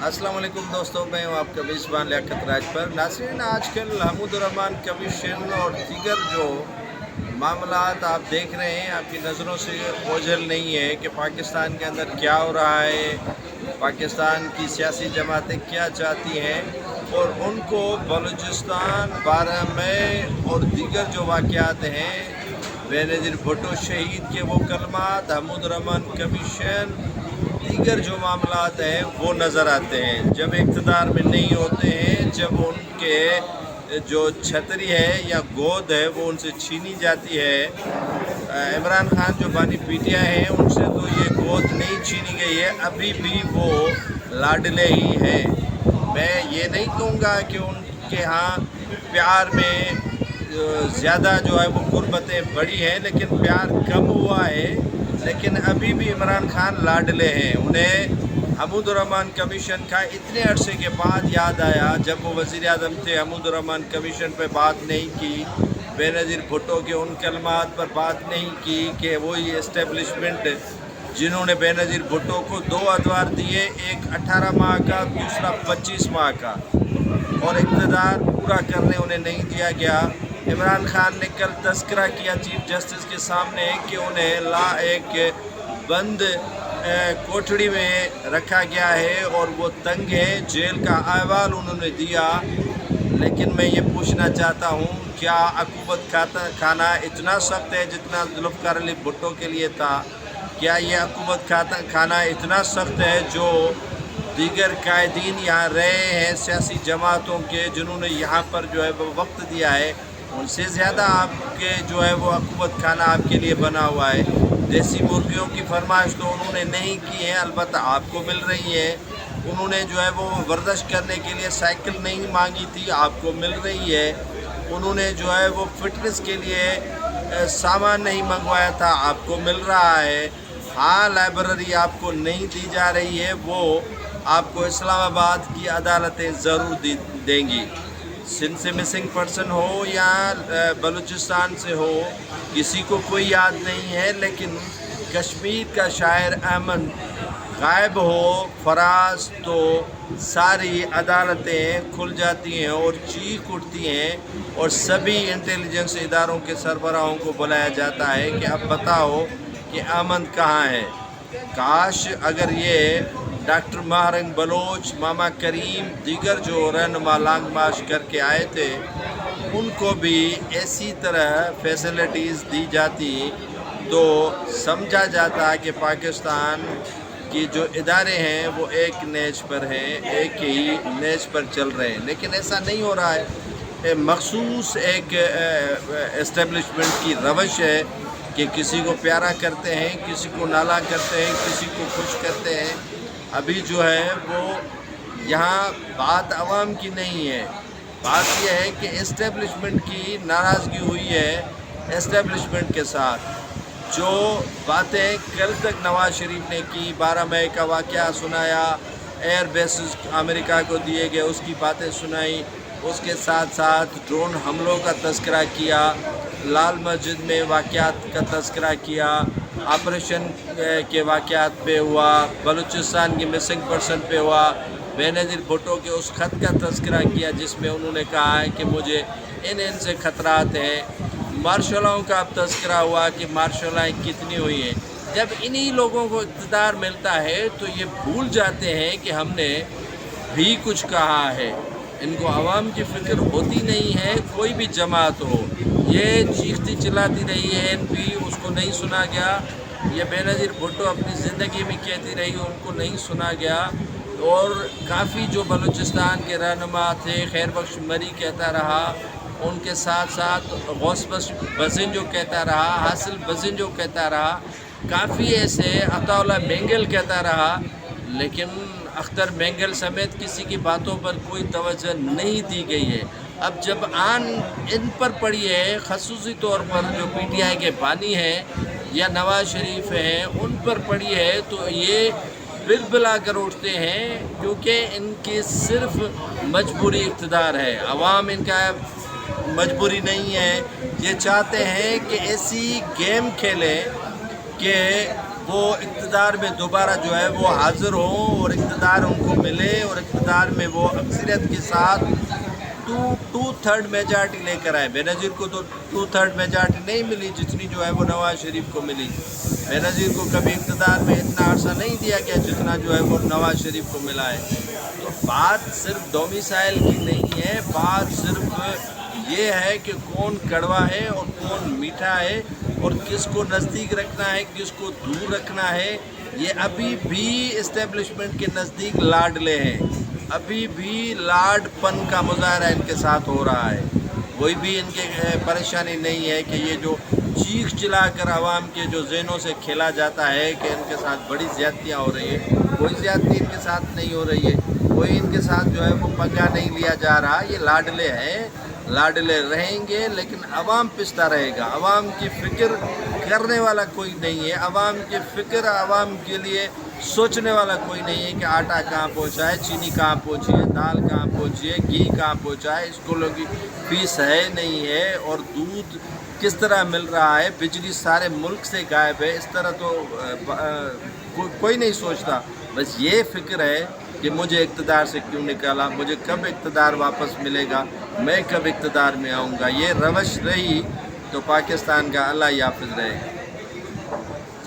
अस्सलाम वालेकुम दोस्तों, मैं हूँ आपका मेज़बान लियाकत राज पर। नाज़रीन, आजकल महमूदुर रहमान कमीशन और दीगर जो मामलात आप देख रहे हैं, आपकी नज़रों से ओझल नहीं है कि पाकिस्तान के अंदर क्या हो रहा है, पाकिस्तान की सियासी जमातें क्या चाहती हैं और उनको बलूचिस्तान 12 मई और दीगर जो वाक़यात हैं, बेनज़ीर भुट्टो शहीद के वो कलमात, महमूदुर रहमान कमीशन, दीगर जो मामलात हैं वो नज़र आते हैं। जब इक़्तिदार में नहीं होते हैं, जब उनके जो छतरी है या गोद है वो उनसे छीनी जाती है। इमरान खान जो बानी पीटीआई हैं उनसे तो ये गोद नहीं छीनी गई है, अभी भी वो लाडले ही हैं। मैं ये नहीं कहूँगा कि उनके यहाँ प्यार में ज़्यादा जो है वो गुर्बतें बढ़ी हैं, लेकिन प्यार कम हुआ है। लेकिन अभी भी इमरान खान लाडले हैं। उन्हें महमूदुर रहमान कमीशन का इतने अरसे के बाद याद आया, जब वो वज़ीर आज़म थे, महमूदुर रहमान कमीशन पर बात नहीं की, बेनज़ीर भुट्टो के उन कलमात पर बात नहीं की कि वही इस्टेब्लिशमेंट जिन्होंने बेनज़ीर भुट्टो को 2 अदवार दिए, एक 18 माह का, दूसरा 25 माह का, और इक़्तिदार पूरा करने उन्हें नहीं दिया गया। इमरान खान ने कल तज़किरा किया चीफ जस्टिस के सामने कि उन्हें एक बंद कोठड़ी में रखा गया है और वो तंग है, जेल का अहवाल उन्होंने दिया। लेकिन मैं ये पूछना चाहता हूँ, क्या अक़ूबत खाना इतना सख्त है जितना ज़ुल्फ़िकार अली भुट्टो के लिए था? क्या ये अक़ूबत खाना इतना सख्त है जो दीगर कायदीन यहाँ रहे हैं सियासी जमातों के, जिन्होंने यहाँ पर जो है वो वक्त दिया है, उनसे ज़्यादा आपके जो है वो अक़ूबत खाना आपके लिए बना हुआ है? देसी मुर्गियों की फरमाइश तो उन्होंने नहीं की है, अलबत्ता आपको मिल रही है। उन्होंने जो है वो वर्जिश करने के लिए साइकिल नहीं मांगी थी, आपको मिल रही है। उन्होंने जो है वो फिटनेस के लिए सामान नहीं मंगवाया था, आपको मिल रहा है। हाँ, लाइब्रेरी आपको नहीं दी जा रही है, वो आपको इस्लामाबाद की अदालतें ज़रूर देंगी। सिंध से मिसिंग पर्सन हो या बलूचिस्तान से हो, किसी को कोई याद नहीं है, लेकिन कश्मीर का शायर अहमद गायब हो, फराज, तो सारी अदालतें खुल जाती हैं और चीख उठती हैं और सभी इंटेलिजेंस इदारों के सरबराहों को बुलाया जाता है कि अब बताओ कि अमन कहाँ है। काश अगर ये डॉक्टर महरंग बलोच, मामा करीम, दीगर जो रहनुमा लांग मार्च करके आए थे, उनको भी ऐसी तरह फैसिलिटीज़ दी जाती तो समझा जाता कि पाकिस्तान की जो इदारे हैं वो एक नेज पर हैं, एक ही नेज पर चल रहे हैं। लेकिन ऐसा नहीं हो रहा है। मखसूस एक एस्टेब्लिशमेंट की रवश है कि किसी को प्यारा करते हैं, किसी को नाला करते हैं, किसी को खुश करते हैं। अभी जो है वो यहाँ बात आवाम की नहीं है, बात यह है कि एस्टेब्लिशमेंट की नाराज़गी हुई है एस्टेब्लिशमेंट के साथ। जो बातें कल तक नवाज़ शरीफ ने की, 12 मई का वाक़या सुनाया, एयर बेसिस अमेरिका को दिए गए उसकी बातें सुनाई, उसके साथ साथ ड्रोन हमलों का तज़किरा किया, लाल मस्जिद में वाक़यात का तज़किरा किया, ऑपरेशन के वाक़यात पे हुआ, बलूचिस्तान की मिसिंग पर्सन पे हुआ, बेनज़ीर भुट्टो के उस ख़त का तज़किरा किया जिसमें उन्होंने कहा है कि मुझे इन से ख़तरात हैं। मार्शलों का अब तज़किरा हुआ कि मार्शलें कितनी हुई हैं। जब इन्हीं लोगों को इक़्तिदार मिलता है तो ये भूल जाते हैं कि हमने भी कुछ कहा है। इनको आवाम की फ़िक्र होती नहीं है। कोई भी जमात हो, ये चीखती चिल्लाती रही है, एनपी, उसको नहीं सुना गया। ये बेनज़ीर भुट्टो अपनी ज़िंदगी में कहती रही, उनको नहीं सुना गया। और काफ़ी जो बलूचिस्तान के रहनुमा थे, खैर बख्श मरी कहता रहा, उनके साथ साथ गौस बज़िन जो कहता रहा, हासिल बज़िन जो कहता रहा, काफ़ी ऐसे, अताउल्लाह मेंगल कहता रहा, लेकिन अख्तर मेंगल समेत किसी की बातों पर कोई तवज्जो नहीं दी गई है। अब जब आन इन पर पड़ी है, ख़ुसूसी तौर पर जो पीटीआई के बानी हैं या नवाज़ शरीफ हैं, उन पर पड़ी है, तो ये बिलबिला कर उठते हैं, क्योंकि इनकी सिर्फ मजबूरी इक़्तिदार है। अवाम इनका मजबूरी नहीं है। ये चाहते हैं कि ऐसी गेम खेलें कि وہ اقتدار میں دوبارہ جو ہے وہ حاضر ہوں اور اقتدار ان کو ملے اور اقتدار میں وہ اکثریت کے ساتھ ٹو تھرڈ میجارٹی لے کر آئے۔ بے نظیر کو تو 2/3 میجارٹی نہیں ملی جتنی جو ہے وہ نواز شریف کو ملی۔ بے نظیر کو کبھی اقتدار میں اتنا عرصہ نہیں دیا گیا جتنا جو ہے وہ نواز شریف کو ملا ہے۔ تو بات صرف ڈومیسائل کی نہیں ہے، بات صرف یہ ہے کہ کون کڑوا ہے اور کون میٹھا ہے اور کس کو نزدیک رکھنا ہے کس کو دور رکھنا ہے۔ یہ ابھی بھی اسٹیبلشمنٹ کے نزدیک لاڈلے ہیں، ابھی بھی لاڈ پن کا مظاہرہ ان کے ساتھ ہو رہا ہے۔ کوئی بھی ان کے پریشانی نہیں ہے کہ یہ جو چیخ چلا کر عوام کے جو ذہنوں سے کھیلا جاتا ہے کہ ان کے ساتھ بڑی زیادتیاں ہو رہی ہیں، کوئی زیادتی ان کے ساتھ نہیں ہو رہی ہے، کوئی ان کے ساتھ جو ہے وہ پنگا نہیں لیا جا رہا۔ یہ لاڈلے ہیں، لاڈلے رہیں گے، لیکن عوام پستا رہے گا۔ عوام کی فکر کرنے والا کوئی نہیں ہے، عوام کی فکر، عوام کے لیے سوچنے والا کوئی نہیں ہے کہ آٹا کہاں پہنچا ہے، چینی کہاں پہنچی ہے، دال کہاں پہنچی ہے، گھی کہاں پہنچا ہے، اسکولوں کی فیس ہے نہیں ہے، اور دودھ کس طرح مل رہا ہے، بجلی سارے ملک سے غائب ہے۔ اس طرح تو کوئی نہیں سوچتا۔ بس یہ فکر ہے کہ مجھے اقتدار سے کیوں نکالا، مجھے کب اقتدار واپس ملے گا، میں کب اقتدار میں آؤں گا۔ یہ روش رہی تو پاکستان کا اللہ ہی حافظ رہے گا۔